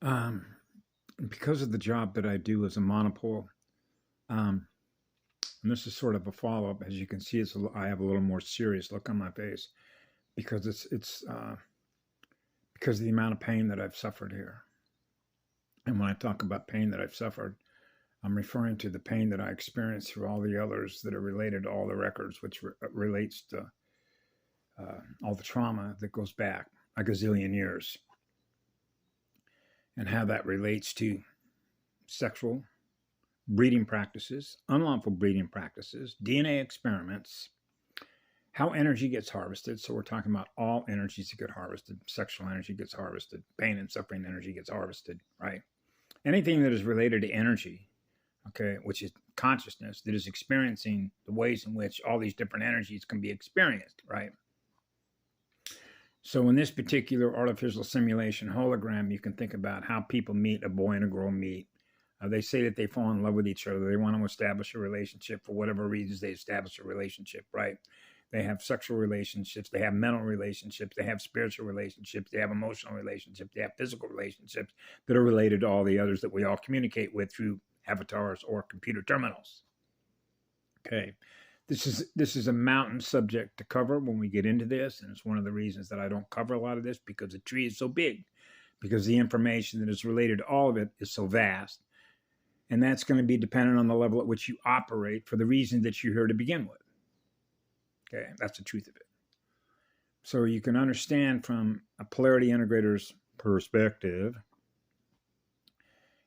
Um, because of the job that I do as a monopole, um, and this is sort of a follow-up. As you can see, I have a little more serious look on my face because it's because of the amount of pain that I've suffered here. And when I talk about pain that I've suffered, I'm referring to the pain that I experienced through all the others that are related to all the records, which relates to all the trauma that goes back a gazillion years, and how that relates to sexual breeding practices, unlawful breeding practices, DNA experiments, how energy gets harvested. So we're talking about all energies that get harvested. Sexual energy gets harvested. Pain and suffering energy gets harvested, right? Anything that is related to energy, okay, which is consciousness that is experiencing the ways in which all these different energies can be experienced, right? So in this particular artificial simulation hologram, you can think about how people meet, a boy and a girl meet. They say that they fall in love with each other. They want to establish a relationship for whatever reasons they establish a relationship, right? They have sexual relationships. They have mental relationships. They have spiritual relationships. They have emotional relationships. They have physical relationships that are related to all the others that we all communicate with through avatars or computer terminals. Okay. This is a mountain subject to cover when we get into this, and it's one of the reasons that I don't cover a lot of this, because the tree is so big, because the information that is related to all of it is so vast, and that's going to be dependent on the level at which you operate for the reason that you're here to begin with. Okay, that's the truth of it. So you can understand from a polarity integrator's perspective,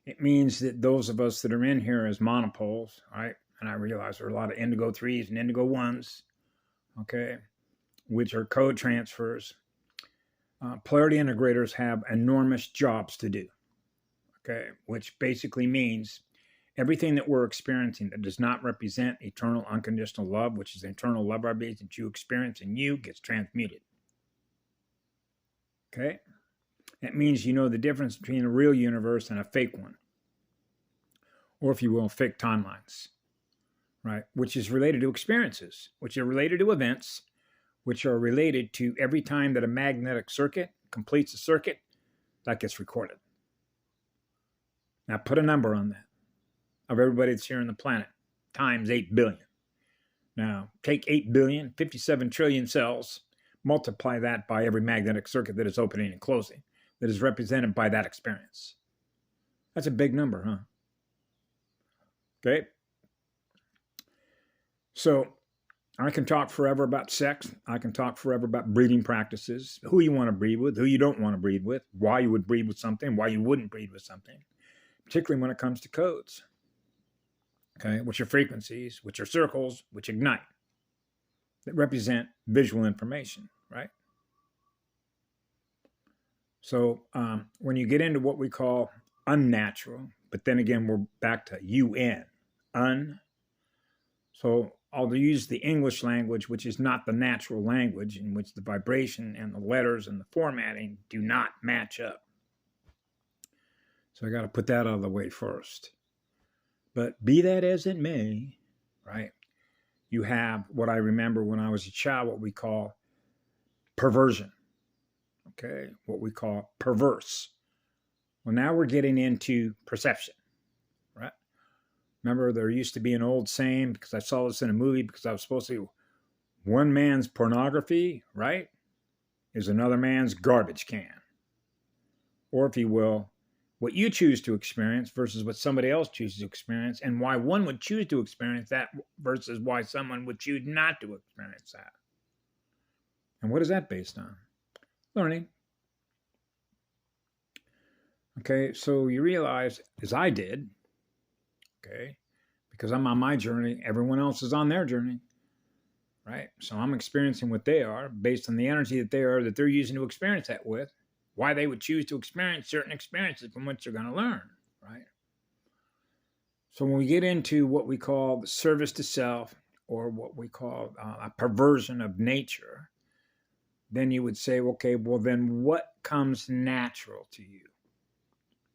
it means that those of us that are in here as monopoles, right? And I realize there are a lot of indigo 3s and indigo 1s, okay, which are code transfers. Polarity integrators have enormous jobs to do, okay, which basically means everything that we're experiencing that does not represent eternal unconditional love, which is the eternal love vibration that you experience in you, gets transmuted. Okay? That means you know the difference between a real universe and a fake one, or if you will, fake timelines, right? Which is related to experiences, which are related to events, which are related to every time that a magnetic circuit completes a circuit, that gets recorded. Now put a number on that of everybody that's here on the planet times 8 billion. Now take 8 billion, 57 trillion cells, multiply that by every magnetic circuit that is opening and closing, that is represented by that experience. That's a big number, huh? Okay. So I can talk forever about sex. I can talk forever about breeding practices, who you want to breed with, who you don't want to breed with, why you would breed with something, why you wouldn't breed with something, particularly when it comes to codes, okay, which are frequencies, which are circles, which ignite, that represent visual information, right? So when you get into what we call unnatural, but then again, we're back to UN, so I'll use the English language, which is not the natural language, in which the vibration and the letters and the formatting do not match up. So I got to put that out of the way first. But be that as it may, right, you have what I remember when I was a child, what we call perversion, okay, what we call perverse. Well, now we're getting into perception, right? Remember, there used to be an old saying, because I saw this in a movie, because I was supposed to, one man's pornography, right, is another man's garbage can. Or if you will, what you choose to experience versus what somebody else chooses to experience, and why one would choose to experience that versus why someone would choose not to experience that. And what is that based on? Learning. Okay, so you realize, as I did, okay, because I'm on my journey, everyone else is on their journey, right? So I'm experiencing what they are based on the energy that they're using to experience that with, why they would choose to experience certain experiences from which they're going to learn, right? So when we get into what we call the service to self, or what we call a perversion of nature, then you would say, okay, well then what comes natural to you?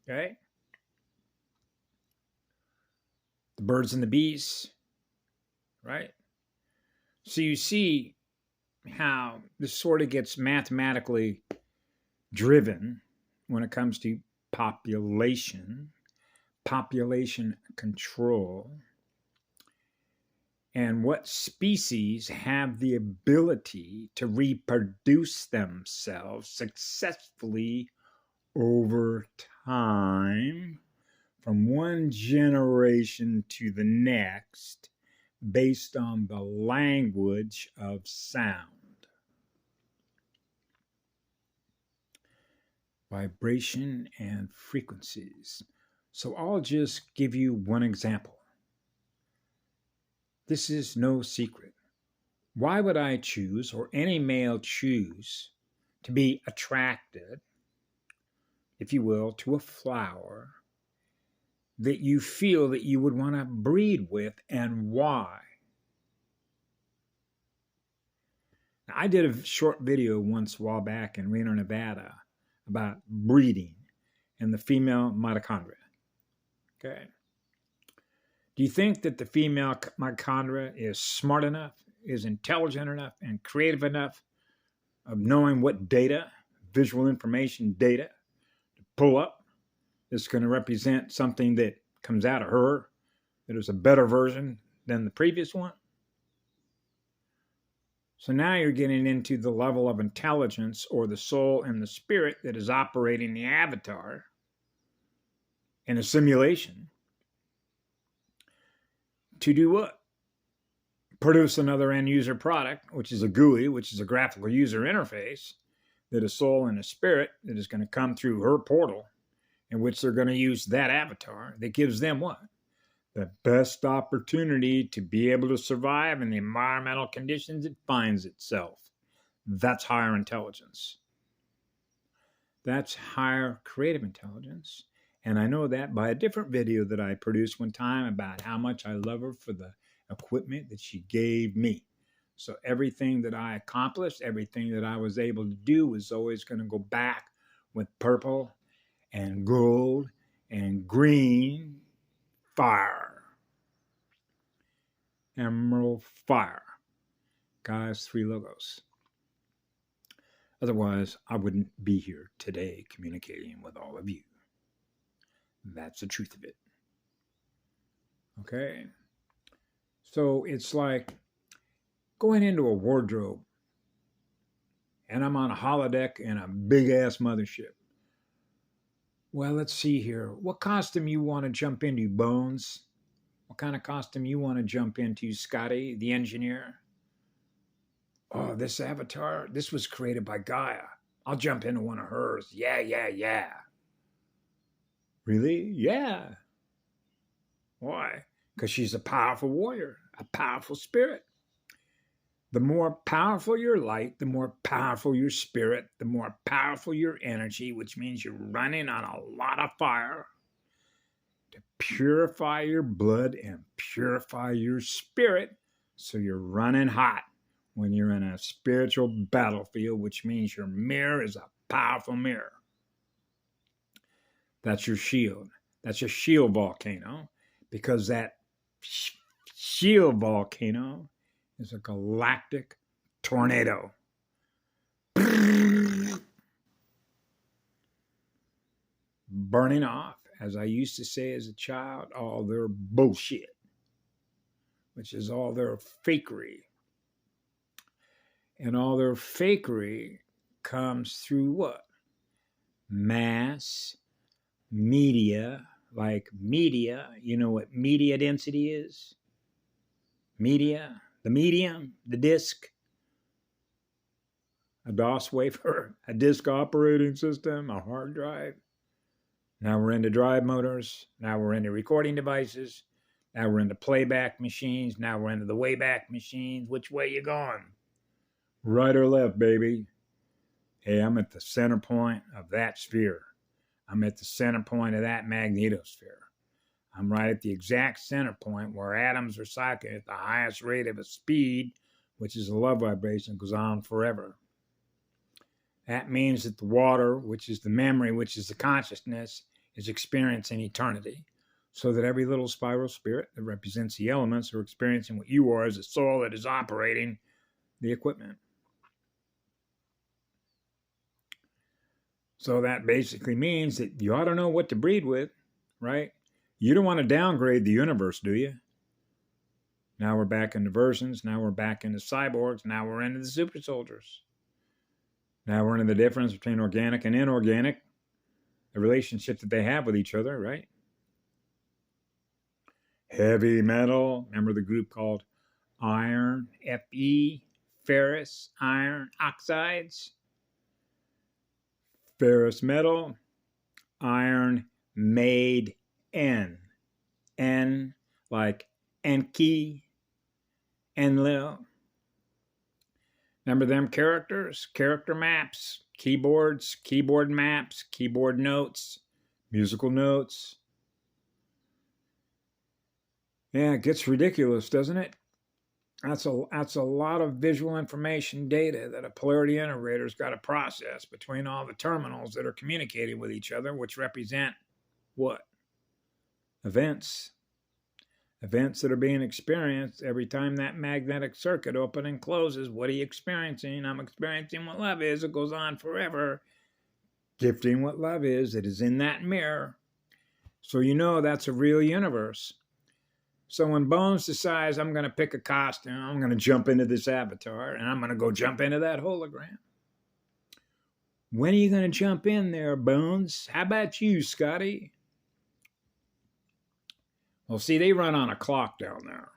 Okay? The birds and the bees, right? So you see how this sort of gets mathematically driven when it comes to population, population control, and what species have the ability to reproduce themselves successfully over time from one generation to the next based on the language of sound, vibration, and frequencies. So I'll just give you one example. This is no secret. Why would I choose, or any male choose, to be attracted, if you will, to a flower that you feel that you would want to breed with, and why? Now, I did a short video once a while back in Reno, Nevada about breeding and the female mitochondria. Okay. Do you think that the female mitochondria is smart enough, is intelligent enough, and creative enough of knowing what data, visual information data, to pull up that's going to represent something that comes out of her that is a better version than the previous one? So now you're getting into the level of intelligence or the soul and the spirit that is operating the avatar in a simulation to do what? Produce another end user product, which is a GUI, which is a graphical user interface, that a soul and a spirit that is going to come through her portal, in which they're going to use that avatar that gives them what? The best opportunity to be able to survive in the environmental conditions it finds itself. That's higher intelligence. That's higher creative intelligence. And I know that by a different video that I produced one time about how much I love her for the equipment that she gave me. So everything that I accomplished, everything that I was able to do was always going to go back with purple and gold and green fire. Emerald fire. Guys, 3 logos. Otherwise, I wouldn't be here today communicating with all of you. That's the truth of it. Okay? So it's like going into a wardrobe and I'm on a holodeck in a big-ass mothership. Well, let's see here. What costume you want to jump into, Bones? What kind of costume you want to jump into, Scotty, the engineer? Oh, this avatar, this was created by Gaia. I'll jump into one of hers. Yeah. Really? Yeah. Why? Because she's a powerful warrior, a powerful spirit. The more powerful your light, the more powerful your spirit, the more powerful your energy, which means you're running on a lot of fire to purify your blood and purify your spirit, so you're running hot when you're in a spiritual battlefield, which means your mirror is a powerful mirror. That's your shield. That's your shield volcano, because that shield volcano is a galactic tornado. Burning off, as I used to say as a child, all their bullshit, which is all their fakery. And all their fakery comes through what? Mass media, like media. You know what media density is? Media, the medium, the disk, a DOS wafer, a disk operating system, a hard drive. Now we're into drive motors. Now we're into recording devices. Now we're into playback machines. Now we're into the wayback machines. Which way you going? Right or left, baby? Hey, I'm at the center point of that sphere. I'm at the center point of that magnetosphere. I'm right at the exact center point where atoms are cycling at the highest rate of a speed, which is a love vibration, goes on forever. That means that the water, which is the memory, which is the consciousness, is experiencing eternity. So that every little spiral spirit that represents the elements are experiencing what you are as a soul that is operating the equipment. So that basically means that you ought to know what to breed with, right? You don't want to downgrade the universe, do you? Now we're back into versions. Now we're back into cyborgs. Now we're into the super soldiers. Now we're into the difference between organic and inorganic, the relationship that they have with each other, right? Heavy metal. Remember the group called iron, Fe, ferrous, iron oxides? Ferrous metal, iron made N. N like Enki, Enlil. Remember them characters, character maps, keyboards, keyboard maps, keyboard notes, musical notes. Yeah, it gets ridiculous, doesn't it? That's a lot of visual information data that a polarity integrator's got to process between all the terminals that are communicating with each other, which represent what? Events. Events that are being experienced every time that magnetic circuit opens and closes. What are you experiencing? I'm experiencing what love is. It goes on forever. Gifting what love is. It is in that mirror. So you know that's a real universe. So when Bones decides I'm going to pick a costume, I'm going to jump into this avatar, and I'm going to go jump into that hologram. When are you going to jump in there, Bones? How about you, Scotty? Well, see, they run on a clock down there.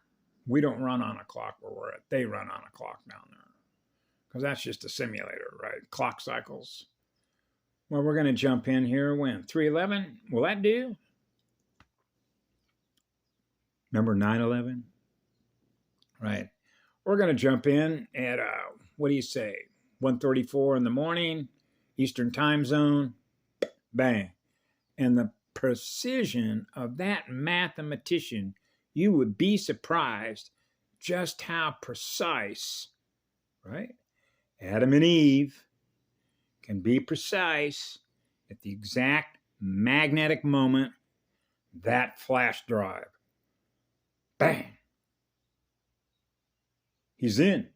We don't run on a clock where we're at. They run on a clock down there. Because that's just a simulator, right? Clock cycles. Well, we're going to jump in here when? 311? Will that do? Remember 9/11? Right. We're going to jump in at, what do you say, 1:34 in the morning, Eastern time zone. Bang. And the precision of that mathematician, you would be surprised just how precise, right? Adam and Eve can be precise at the exact magnetic moment, that flash drive. Bang. He's in.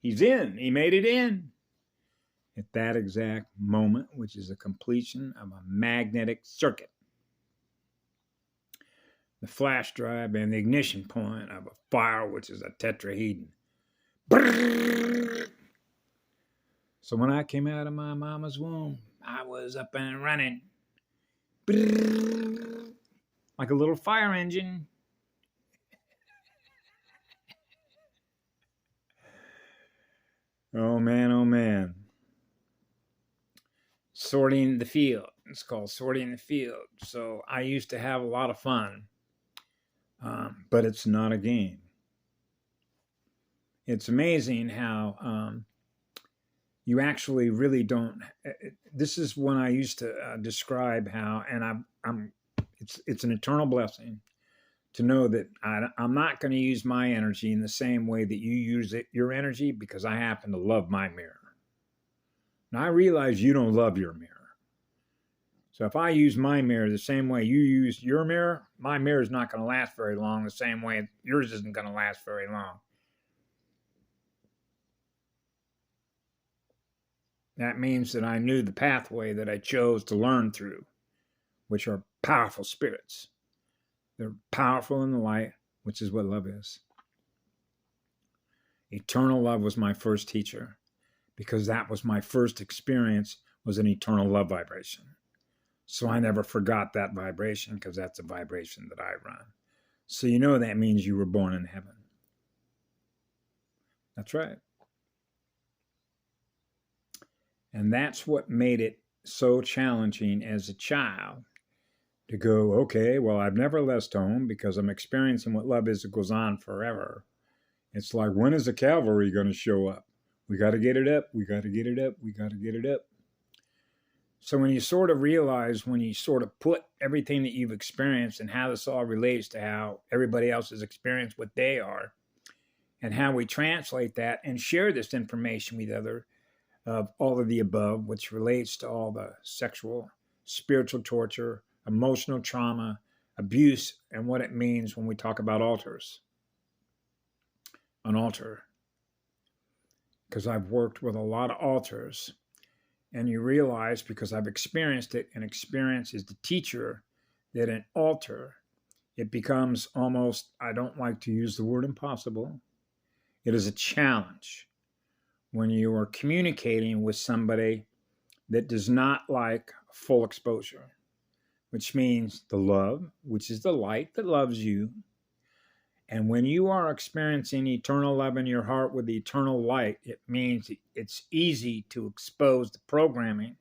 He's in. He made it in. At that exact moment, which is the completion of a magnetic circuit. The flash drive and the ignition point of a fire, which is a tetrahedron. Brrr. So when I came out of my mama's womb, I was up and running. Brrr. Like a little fire engine. Oh man, oh man. Sorting the field. It's called sorting the field. So I used to have a lot of fun, but it's not a game. It's amazing how you actually really don't. This is when I used to describe how, and it's an eternal blessing to know that I'm not going to use my energy in the same way that you use your energy, because I happen to love my mirror. Now, I realize you don't love your mirror. So if I use my mirror the same way you use your mirror, my mirror is not going to last very long, the same way yours isn't going to last very long. That means that I knew the pathway that I chose to learn through, which are powerful spirits. They're powerful in the light, which is what love is. Eternal love was my first teacher, because that was my first experience, was an eternal love vibration. So I never forgot that vibration, because that's a vibration that I run. So you know that means you were born in heaven. That's right. And that's what made it so challenging as a child to go, okay, well, I've never left home because I'm experiencing what love is. It goes on forever. It's like, when is the cavalry going to show up? We got to get it up. We got to get it up. We got to get it up. So when you sort of realize, when you sort of put everything that you've experienced and how this all relates to how everybody else has experienced what they are, and how we translate that and share this information with other of all of the above, which relates to all the sexual, spiritual torture, emotional trauma, abuse, and what it means when we talk about altars. An altar. Because I've worked with a lot of altars, And you realize, because I've experienced it, and experience is the teacher, that an altar, it becomes almost, I don't like to use the word impossible. It is a challenge when you are communicating with somebody that does not like full exposure, which means the love, which is the light that loves you. And when you are experiencing eternal love in your heart with the eternal light, it means it's easy to expose the programming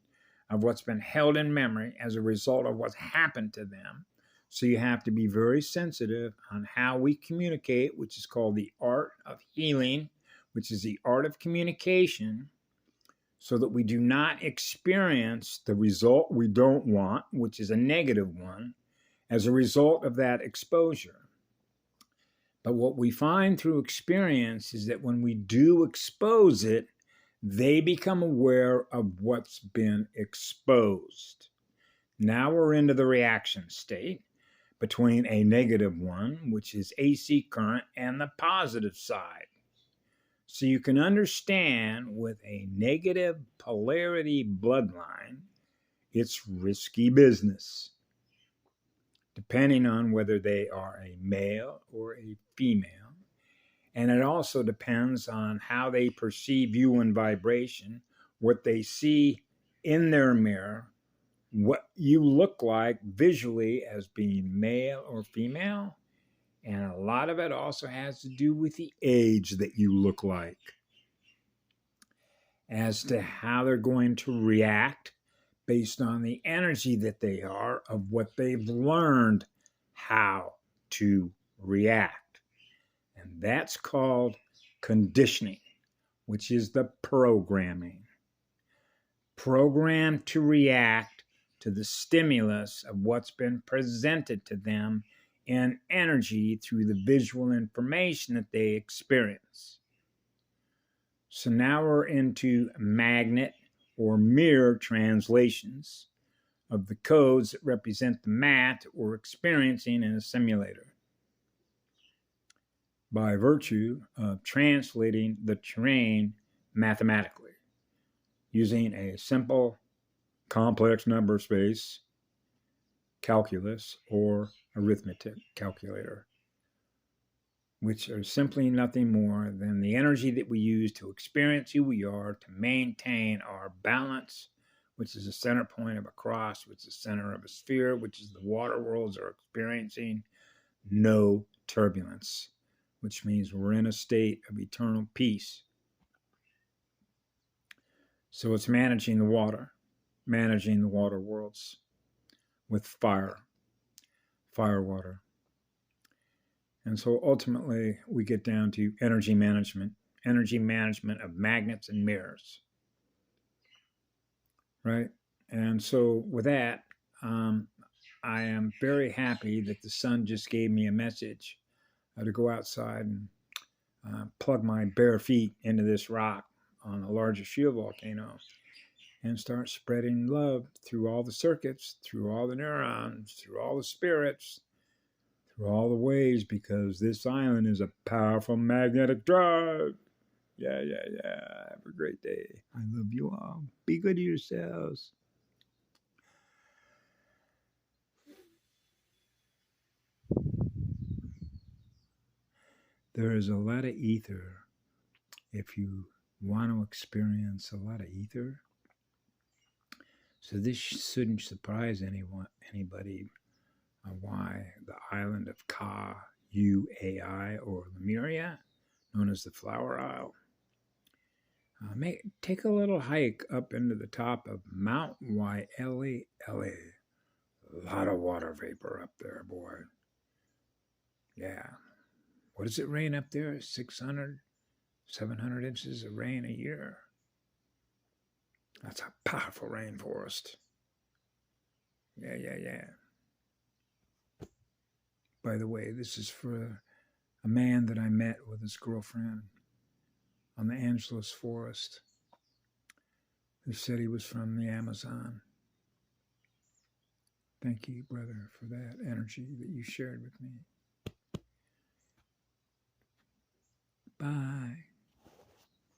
of what's been held in memory as a result of what's happened to them. So you have to be very sensitive on how we communicate, which is called the art of healing, which is the art of communication, so that we do not experience the result we don't want, which is a negative one, as a result of that exposure. But what we find through experience is that when we do expose it, they become aware of what's been exposed. Now we're into the reaction state between a negative one, which is AC current, and the positive side. So you can understand with a negative polarity bloodline, it's risky business, depending on whether they are a male or a female. And it also depends on how they perceive you in vibration, what they see in their mirror, what you look like visually as being male or female. And a lot of it also has to do with the age that you look like, as to how they're going to react based on the energy that they are of what they've learned how to react. And that's called conditioning, which is the programming. Programmed to react to the stimulus of what's been presented to them in energy through the visual information that they experience. So now we're into magnet or mirror translations of the codes that represent the math that we're experiencing in a simulator, by virtue of translating the terrain mathematically using a simple complex number space calculus or arithmetic calculator, which are simply nothing more than the energy that we use to experience who we are, to maintain our balance, which is the center point of a cross, which is the center of a sphere, which is the water worlds are experiencing no turbulence, which means we're in a state of eternal peace. So it's managing the water worlds with fire water. And so ultimately we get down to energy management of magnets and mirrors, right? And so with that, I am very happy that the sun just gave me a message to go outside and plug my bare feet into this rock on a larger shield volcano and start spreading love through all the circuits, through all the neurons, through all the spirits, through all the ways, because this island is a powerful magnetic drive. Yeah. Have a great day. I love you all. Be good to yourselves. There is a lot of ether. If you want to experience a lot of ether, so this shouldn't surprise anybody why the island of Ka, Uai, or Lemuria, known as the Flower Isle, take a little hike up into the top of Mount Wailea. A lot of water vapor up there, boy. Yeah. What does it rain up there? 600, 700 inches of rain a year. That's a powerful rainforest. Yeah. By the way, this is for a man that I met with his girlfriend on the Angeles forest, who said he was from the Amazon. Thank you, brother, for that energy that you shared with me. Bye.